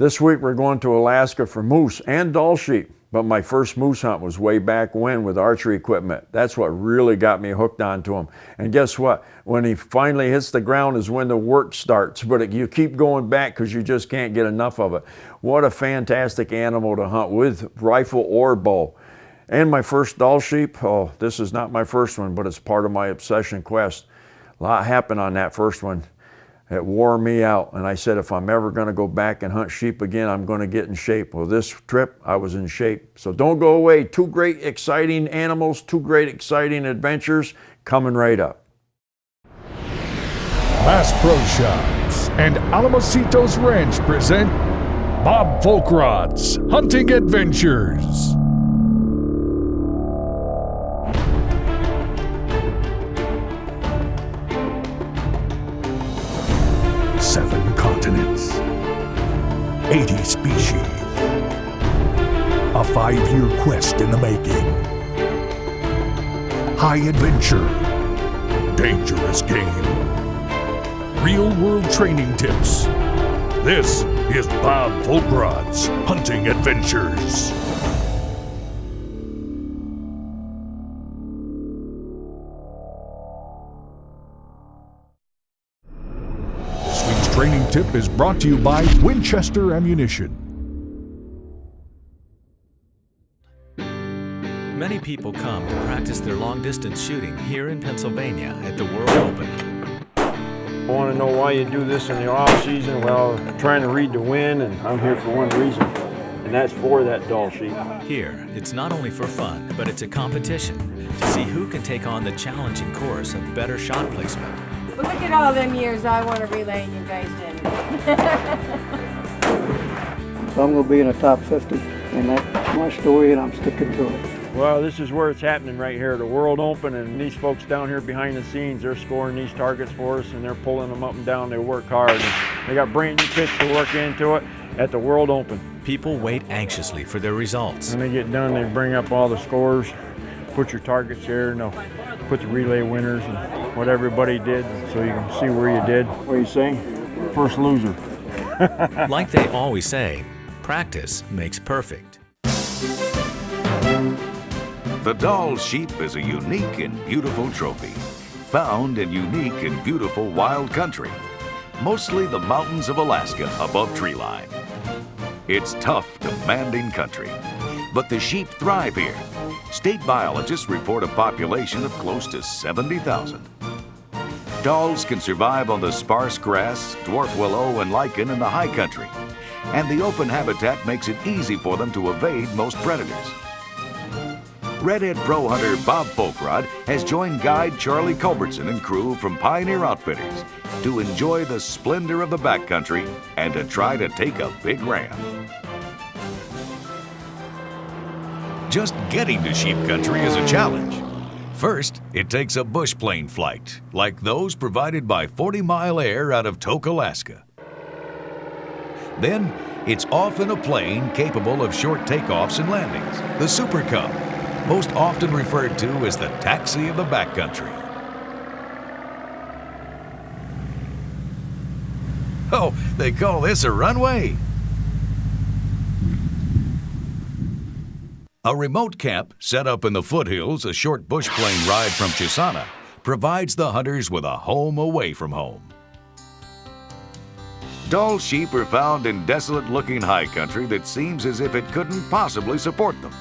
This week we're going to Alaska for moose and Dall sheep, but my first moose hunt was way back when with archery equipment. That's what really got me hooked onto him. And guess what? When he finally hits the ground is when the work starts, but you keep going back because you just can't get enough of it. What a fantastic animal to hunt with rifle or bow. And my first Dall sheep, oh, this is not my first one, but it's part of my obsession quest. A lot happened on that first one. It wore me out, and I said, if I'm ever gonna go back and hunt sheep again, I'm gonna get in shape. Well, this trip, I was in shape. So don't go away. Two great, exciting animals, two great, exciting adventures coming right up. Bass Pro Shops and Alamositos Ranch present Bob Volkrod's Hunting Adventures. Seven continents, 80 species, a 5-year quest in the making. High adventure, dangerous game, real-world training tips. This is Bob Volkrod's Hunting Adventures. Training tip is brought to you by Winchester Ammunition. Many people come to practice their long-distance shooting here in Pennsylvania at the World Open. I want to know why you do this in the off season. Well, I'm trying to read the wind, and I'm here for one reason, and that's for that Dall sheep. Here, it's not only for fun, but it's a competition to see who can take on the challenging course of better shot placement. But look at all them years I want to relay and you guys didn't. So I'm going to be in the top 50, and that's my story, and I'm sticking to it. Well, this is where it's happening right here, the World Open, and these folks down here behind the scenes, they're scoring these targets for us, and they're pulling them up and down. They work hard, and they got brand new kits to work into it at the World Open. People wait anxiously for their results. When they get done, they bring up all the scores, put your targets here, and they'll put the relay winners and what everybody did, so you can see where you did. What do you say? First loser. Like they always say, practice makes perfect. The Dall sheep is a unique and beautiful trophy, found in unique and beautiful wild country, mostly the mountains of Alaska above tree line. It's tough, demanding country, but the sheep thrive here. State biologists report a population of close to 70,000. Dalls can survive on the sparse grass, dwarf willow, and lichen in the high country, and the open habitat makes it easy for them to evade most predators. Redhead pro hunter Bob Volkrod has joined guide Charlie Culbertson and crew from Pioneer Outfitters to enjoy the splendor of the backcountry and to try to take a big ram. Just getting to sheep country is a challenge. First, it takes a bush plane flight, like those provided by 40 Mile Air out of Tok, Alaska. Then, it's often a plane capable of short takeoffs and landings, the Super Cub, most often referred to as the taxi of the backcountry. Oh, they call this a runway? A remote camp set up in the foothills, a short bush plane ride from Chisana, provides the hunters with a home away from home. Dall sheep are found in desolate-looking high country that seems as if it couldn't possibly support them.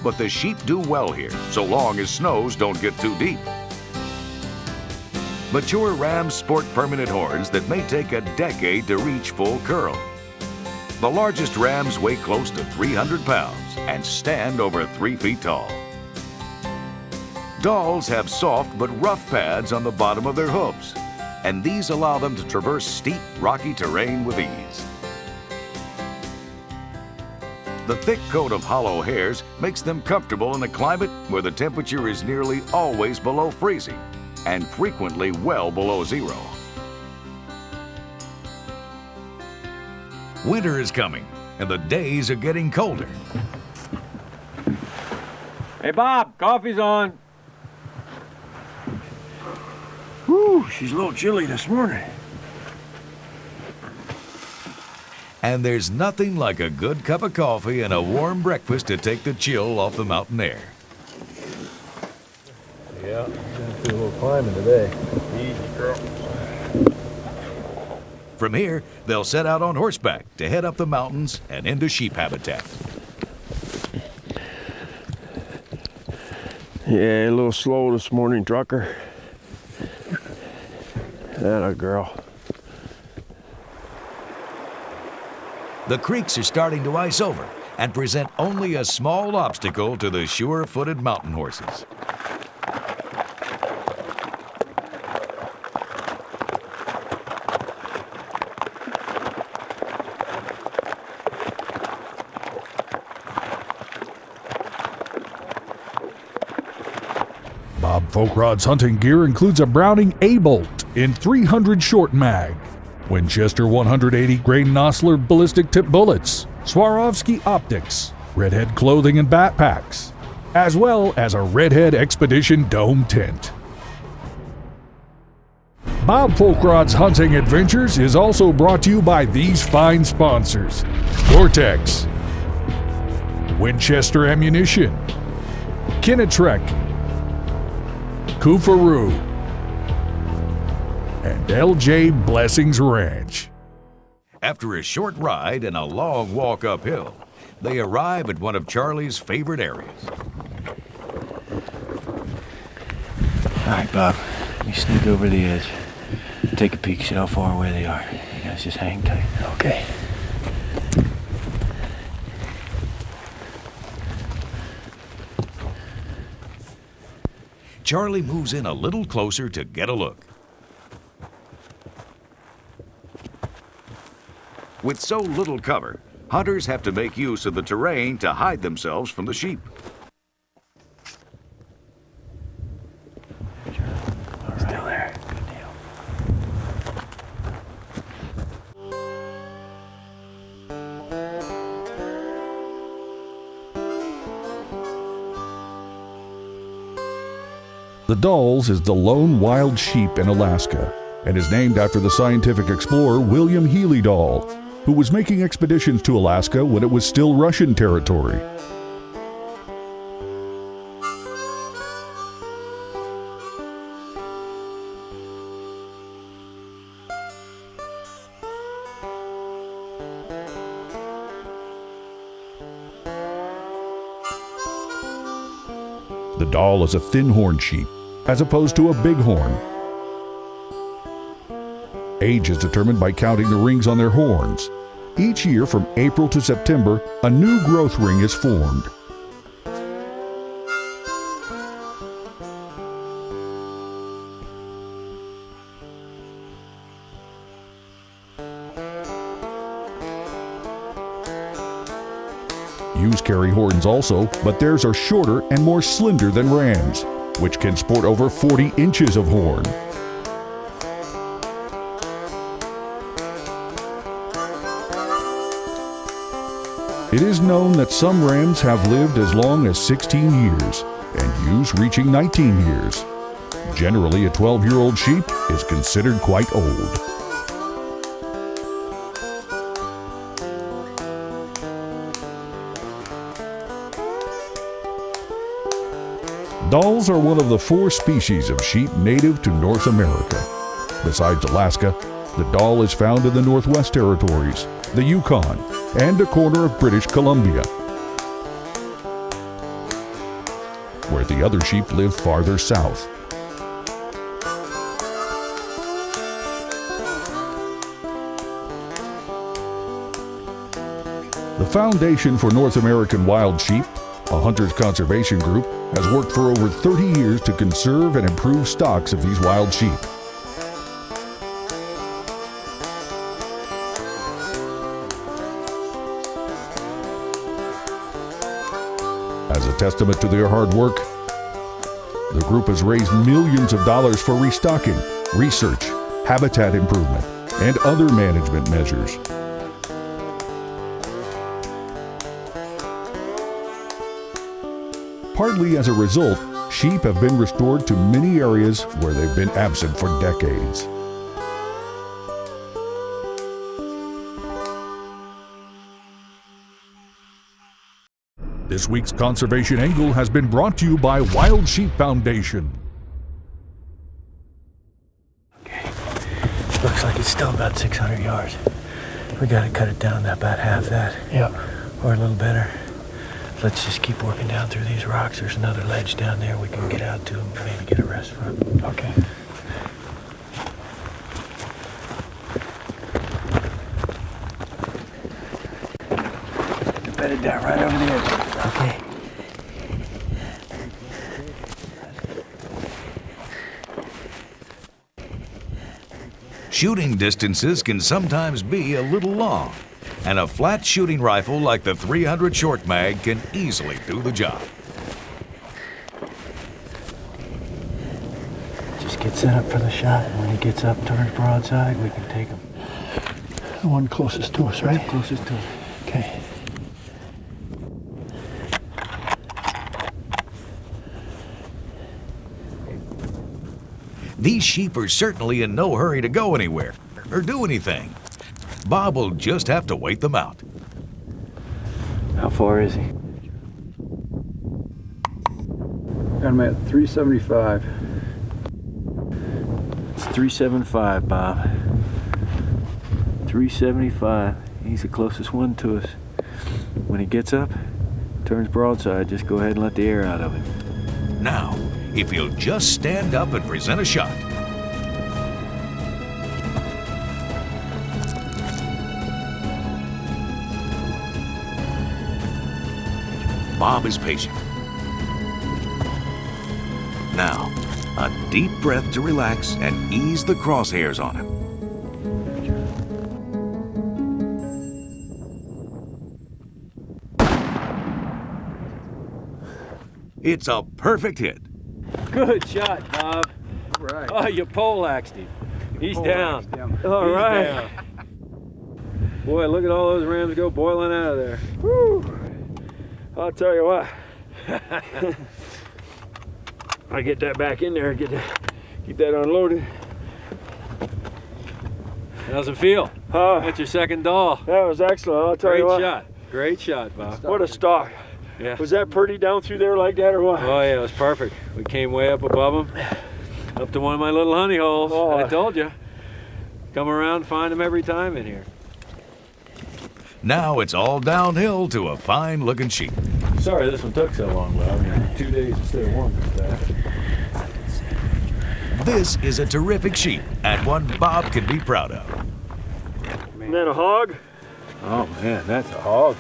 But the sheep do well here, so long as snows don't get too deep. Mature rams sport permanent horns that may take a decade to reach full curl. The largest rams weigh close to 300 pounds and stand over 3 feet tall. Dalls have soft but rough pads on the bottom of their hooves, and these allow them to traverse steep, rocky terrain with ease. The thick coat of hollow hairs makes them comfortable in a climate where the temperature is nearly always below freezing and frequently well below zero. Winter is coming, and the days are getting colder. Hey, Bob, coffee's on. Whew, she's a little chilly this morning. And there's nothing like a good cup of coffee and a warm breakfast to take the chill off the mountain air. Yeah, gonna do a little climbing today. Easy, girl. From here, they'll set out on horseback to head up the mountains and into sheep habitat. Yeah, a little slow this morning, trucker. That a girl. The creeks are starting to ice over and present only a small obstacle to the sure-footed mountain horses. Bob Folkrod's hunting gear includes a Browning A-bolt in 300 short mag, Winchester 180 grain Nosler ballistic tip bullets, Swarovski optics, Redhead clothing and backpacks, as well as a Redhead Expedition dome tent. Bob Folkrod's hunting adventures is also brought to you by these fine sponsors: Gore-Tex, Winchester Ammunition, Kinetrek, Kufaru, and LJ Blessings Ranch. After a short ride and a long walk uphill, they arrive at one of Charlie's favorite areas. All right, Bob, let me sneak over the edge. Take a peek, see how far away they are. You guys just hang tight. Okay. Charlie moves in a little closer to get a look. With so little cover, hunters have to make use of the terrain to hide themselves from the sheep. Still there. Good deal. The Dall's is the lone wild sheep in Alaska and is named after the scientific explorer William Healy Dall, who was making expeditions to Alaska when it was still Russian territory. The Dall is a thin-horn sheep, as opposed to a bighorn. Age is determined by counting the rings on their horns. Each year from April to September, a new growth ring is formed. Ewes carry horns also, but theirs are shorter and more slender than rams, which can sport over 40 inches of horn. It is known that some rams have lived as long as 16 years, and ewes reaching 19 years. Generally, a 12-year-old sheep is considered quite old. Dalls are one of the 4 species of sheep native to North America. Besides Alaska, the Dall is found in the Northwest Territories, the Yukon, and a corner of British Columbia, where the other sheep live farther south. The Foundation for North American Wild Sheep, a hunters conservation group, has worked for over 30 years to conserve and improve stocks of these wild sheep. As a testament to their hard work, the group has raised millions of dollars for restocking, research, habitat improvement, and other management measures. Partly as a result, sheep have been restored to many areas where they've been absent for decades. This week's Conservation Angle has been brought to you by Wild Sheep Foundation. Okay. Looks like it's still about 600 yards. We gotta cut it down to about half that. Yeah. Or a little better. Let's just keep working down through these rocks. There's another ledge down there we can get out to and maybe get a rest from. Okay. Bedded down right over the edge. Okay. Shooting distances can sometimes be a little long, and a flat shooting rifle like the 300 Short Mag can easily do the job. Just get set up for the shot, and when he gets up, turns broadside, we can take him. The one closest to us, right? Closest to him. Okay. These sheep are certainly in no hurry to go anywhere or do anything. Bob will just have to wait them out. How far is he? Got him at 375. It's 375, Bob. 375. He's the closest one to us. When he gets up, turns broadside, just go ahead and let the air out of him. Now, if he'll just stand up and present a shot. Bob is patient. Now, a deep breath to relax and ease the crosshairs on him. It's a perfect hit. Good shot, Bob. Right. Oh, you poleaxed him. He's down. All He's right. down. Boy, look at all those rams go boiling out of there. Woo. I'll tell you what. I get that back in there, keep that unloaded. How's it feel? That's your second doll. That was excellent. I'll tell Great you what. shot. Great shot, Bob. What a stalk. Yeah. Was that pretty down through there like that or what? Oh yeah, it was perfect. We came way up above them, up to one of my little honey holes. Oh. I told you. Come around and find them every time in here. Now it's all downhill to a fine-looking sheep. Sorry this one took so long, Bob. 2 days instead of one. This is a terrific sheep and one Bob can be proud of. Isn't that a hog? Oh man, that's a hog.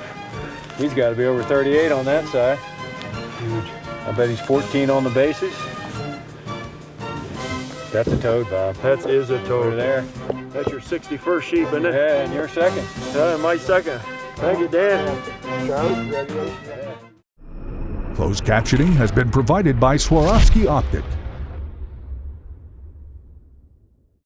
He's got to be over 38 on that side. Huge. I bet he's 14 on the bases. That's a toad, Bob. That is a toad. Over there. That's your 61st sheep, isn't it? Yeah, and you're second. My second. Thank you, Dan. Charlie, congratulations. Closed captioning has been provided by Swarovski Optic.